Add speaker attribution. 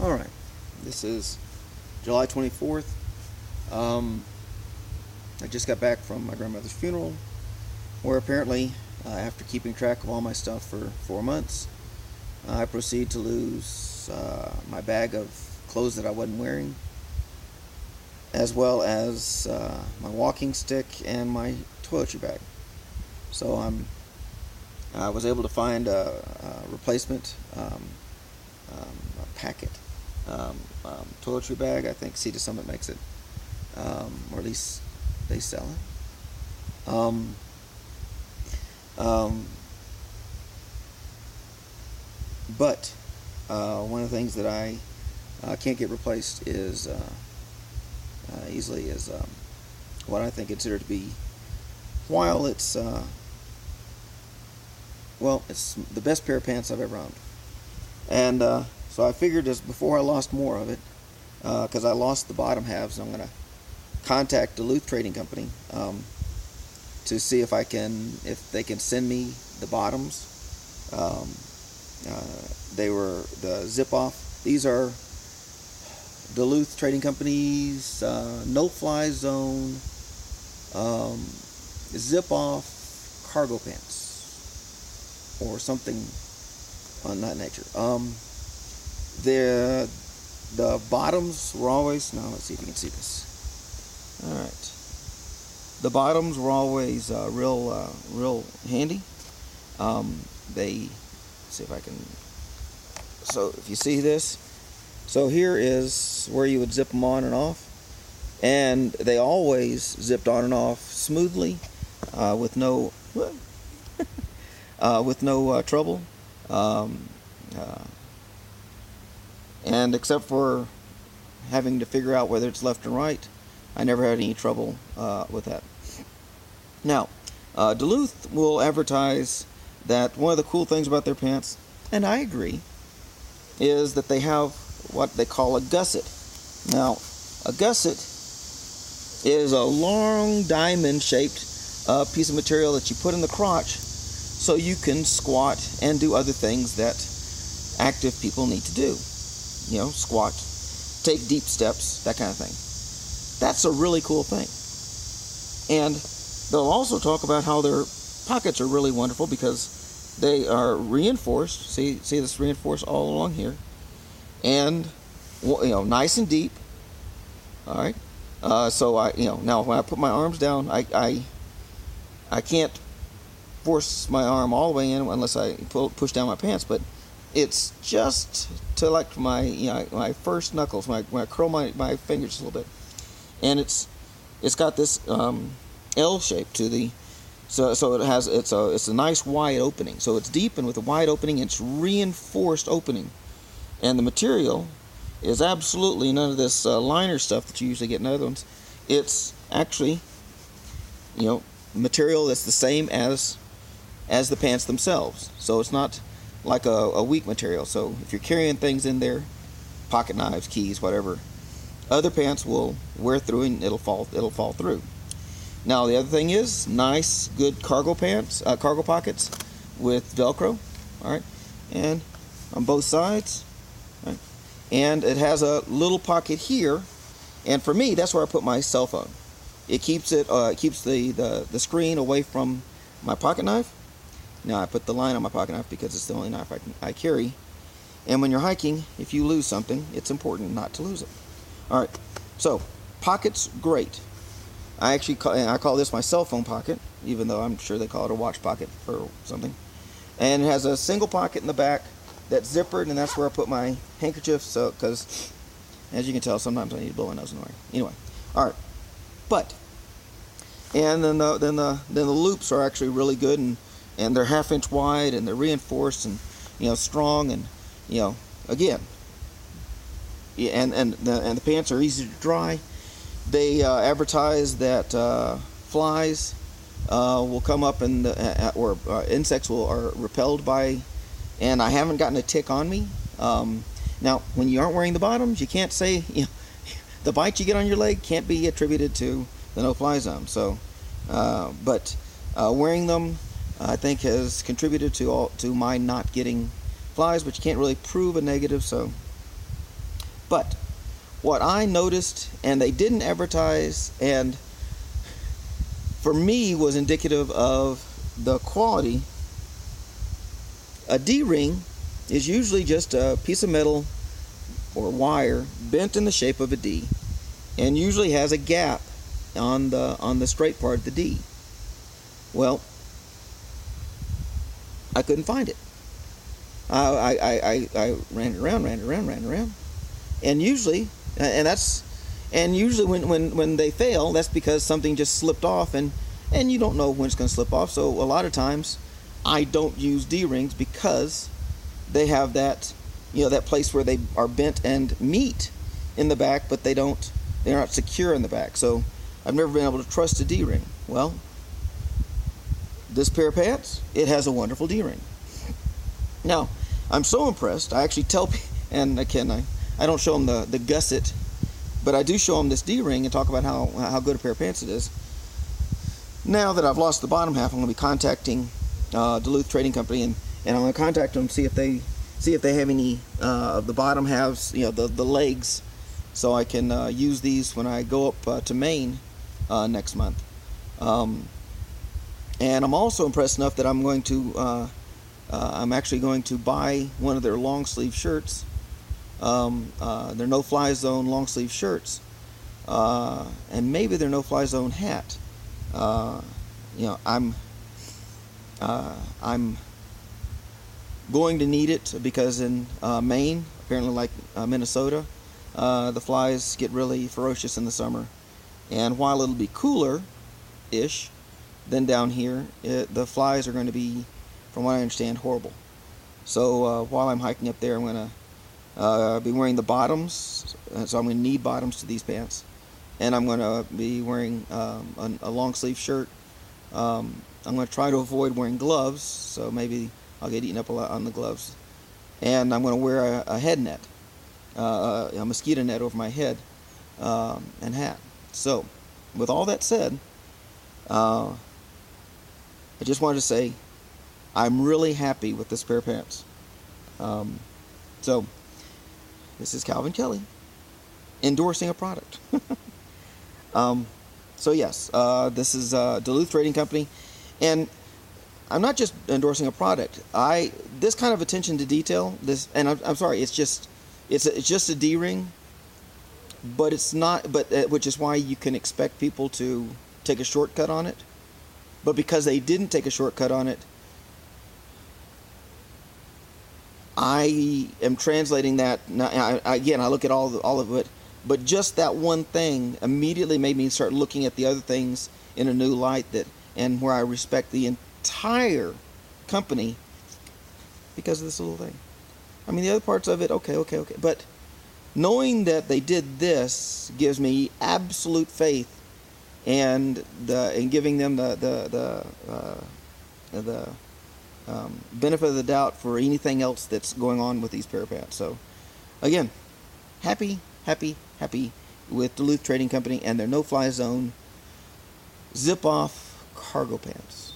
Speaker 1: Alright, this is July 24th. I just got back from my grandmother's funeral, where apparently, after keeping track of all my stuff for 4 months, I proceeded to lose my bag of clothes that I wasn't wearing, as well as my walking stick and my toiletry bag. So I was able to find a replacement packet toiletry bag. I think Sea to Summit makes it, or at least they sell it. But one of the things that I can't get replaced is easily is what I think considered to be, while it's it's the best pair of pants I've ever owned. And so I figured just before I lost more of it, because I lost the bottom halves, I'm going to contact Duluth Trading Company to see if they can send me the bottoms. They were the zip off. These are Duluth Trading Company's no-fly zone zip off cargo pants, or something on that nature. The bottoms were always, now let's see if you can see this. Alright. The bottoms were always real handy. They, see if I can, so if you see this, so here is where you would zip them on and off, and they always zipped on and off smoothly, with no trouble, and except for having to figure out whether it's left and right, I never had any trouble with that. Now, Duluth will advertise that one of the cool things about their pants, and I agree, is that they have what they call a gusset. Now, a gusset is a long diamond-shaped piece of material that you put in the crotch so you can squat and do other things that active people need to do. You know, squat, take deep steps, that kind of thing. That's a really cool thing. And they'll also talk about how their pockets are really wonderful because they are reinforced. See this reinforced all along here, and nice and deep. All right. So now when I put my arms down, I can't force my arm all the way in unless I push down my pants, but it's just to like my first knuckles, when I curl my fingers a little bit, and it's got this L shape to the, so it's a nice wide opening. So it's deep and with a wide opening, it's reinforced opening, and the material is absolutely none of this liner stuff that you usually get in other ones. It's actually material that's the same as the pants themselves. So it's not like a weak material. So if you're carrying things in there, pocket knives, keys, whatever, other pants will wear through and it'll fall through. Now the other thing is nice, good cargo pants, cargo pockets with Velcro. All right, and on both sides. All right. And it has a little pocket here, and for me, that's where I put my cell phone. It keeps the screen away from my pocket knife. Now I put the line on my pocket knife because it's the only knife I carry. And when you're hiking, if you lose something, it's important not to lose it. All right, so pockets, great. I call this my cell phone pocket, even though I'm sure they call it a watch pocket or something. And it has a single pocket in the back that's zippered, and that's where I put my handkerchief. So, because as you can tell, sometimes I need to blow my nose in the way. Anyway, all right, and then the loops are actually really good, and they're 1/2 inch wide, and they're reinforced and strong, and again, and the pants are easy to dry. They advertise that flies will come up or insects are repelled by, and I haven't gotten a tick on me. Now, when you aren't wearing the bottoms, you can't say the bite you get on your leg can't be attributed to the no-fly zone. So, but wearing them, I think, has contributed to my not getting flies, but you can't really prove a negative. So, But what I noticed, and they didn't advertise, and for me was indicative of the quality, a D-ring is usually just a piece of metal or wire bent in the shape of a D, and usually has a gap on the straight part of the D. Well, I couldn't find it. I ran it around, and usually, when they fail, that's because something just slipped off, and you don't know when it's going to slip off. So a lot of times, I don't use D-rings because they have that, that place where they are bent and meet in the back, but they're not secure in the back. So I've never been able to trust a D-ring. Well, this pair of pants, it has a wonderful D-ring. Now, I'm so impressed, I actually tell people, and again, I don't show them the gusset, but I do show them this D-ring and talk about how good a pair of pants it is. Now that I've lost the bottom half, I'm going to be contacting Duluth Trading Company, and I'm going to contact them, see if they have any of the bottom halves, the legs, so I can use these when I go up to Maine next month. And I'm also impressed enough that I'm actually going to buy one of their long sleeve shirts. Their no-fly zone long sleeve shirts, and maybe their no-fly zone hat. I'm going to need it because in Maine, apparently like Minnesota, the flies get really ferocious in the summer, and while it'll be cooler-ish than down here, the flies are going to be, from what I understand, horrible. So while I'm hiking up there, I'm going to be wearing the bottoms, so I'm going to need bottoms to these pants, and I'm going to be wearing a long sleeve shirt. I'm going to try to avoid wearing gloves, so maybe I'll get eaten up a lot on the gloves, and I'm going to wear a head net, a mosquito net over my head, and hat. So with all that said, I just wanted to say I'm really happy with this pair of pants. So this is Calvin Kelly endorsing a product. So yes, this is Duluth Trading Company, and I'm not just endorsing a product. This kind of attention to detail, and I'm sorry, it's just a D-ring, but it's not. But which is why you can expect people to take a shortcut on it. But because they didn't take a shortcut on it, I am translating that. Now, again, I look at all of it, but just that one thing immediately made me start looking at the other things in a new light, and where I respect the entire company because of this little thing. I mean, the other parts of it, okay, but knowing that they did this gives me absolute faith, and giving them the benefit of the doubt for anything else that's going on with these pair of pants. So, again, happy with Duluth Trading Company and their no-fly zone zip-off cargo pants.